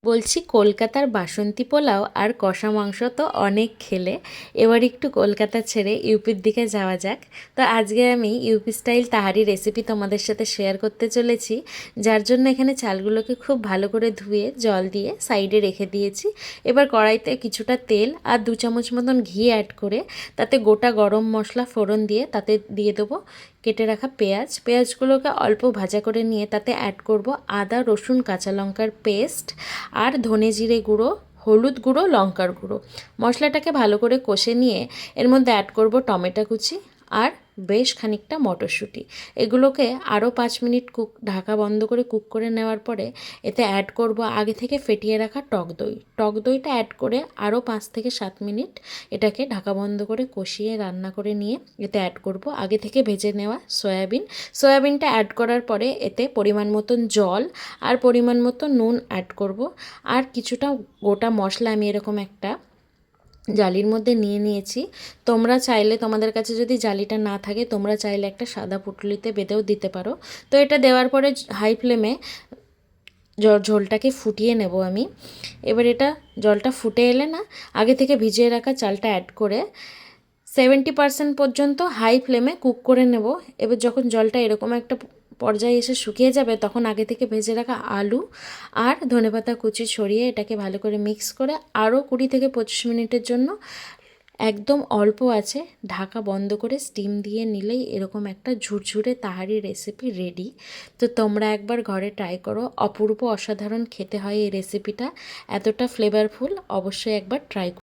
বলছি কলকাতার বাসন্তী পোলাও আর কষা মাংস তো অনেক খেলে, এবার একটু কলকাতা ছেড়ে ইউপির দিকে যাওয়া যাক। তো আজকে আমি ইউপি স্টাইল তাহারি রেসিপি তোমাদের সাথে শেয়ার করতে চলেছি, যার জন্য এখানে চালগুলোকে খুব ভালো করে ধুয়ে জল দিয়ে সাইডে রেখে দিয়েছি। এবার কড়াইতে কিছুটা তেল আর 2 চামচ মতন ঘি অ্যাড করে তাতে গোটা গরম মশলা ফোড়ন দিয়ে তাতে দিয়ে দেবো কেটে রাখা পেঁয়াজগুলোকে অল্প ভাজা করে নিয়ে তাতে অ্যাড করব আদা রসুন কাঁচা লঙ্কার পেস্ট আর ধনে জিরে গুঁড়ো, হলুদ গুঁড়ো, লঙ্কার গুঁড়ো। মশলাটাকে ভালো করে কষে নিয়ে এর মধ্যে অ্যাড করব টমেটো কুচি আর বেশ খানিকটা মটরশুঁটি। এগুলোকে আরও 5 মিনিট ঢাকা বন্ধ করে কুক করে নেওয়ার পরে এতে অ্যাড করব আগে থেকে ফেটিয়ে রাখা টক দইটা অ্যাড করে আরও 5 থেকে 7 মিনিট এটাকে ঢাকা বন্ধ করে কষিয়ে রান্না করে নিয়ে এতে অ্যাড করব আগে থেকে ভেজে নেওয়া সয়াবিনটা অ্যাড করার পরে এতে পরিমাণ মতন জল আর পরিমাণ মতো নুন অ্যাড করব। আর কিছুটা গোটা মশলা আমি এরকম একটা জালির মধ্যে নিয়ে নিয়েছি। তোমরা চাইলে, তোমাদের কাছে যদি জালিটা না থাকে, তোমরা চাইলে একটা সাদা পুঁটুলিতে বেঁধেও দিতে পারো। তো এটা দেওয়ার পরে হাই ফ্লেমে ঝোলটাকে ফুটিয়ে নেব আমি। এবার এটা জলটা ফুটে এলে না, আগে থেকে ভিজিয়ে রাখা চালটা অ্যাড করে 70% পর্যন্ত হাই ফ্লেমে কুক করে নেব। এবার যখন জলটা এরকম একটা পর্যায়ে এসে শুকিয়ে যাবে, তখন আগে থেকে ভেজে রাখা আলু আর ধনেপাতা কুচি ছড়িয়ে এটাকে ভালো করে মিক্স করে আরও 20 থেকে 25 মিনিটের জন্য একদম অল্প আছে ঢাকা বন্ধ করে স্টিম দিয়ে নিলেই এরকম একটা ঝুরঝুরে তাহারি রেসিপি রেডি। তো তোমরা একবার ঘরে ট্রাই করো, অপূর্ব অসাধারণ খেতে হয় এই রেসিপিটা, এতটা ফ্লেভারফুল, অবশ্যই একবার ট্রাই করো।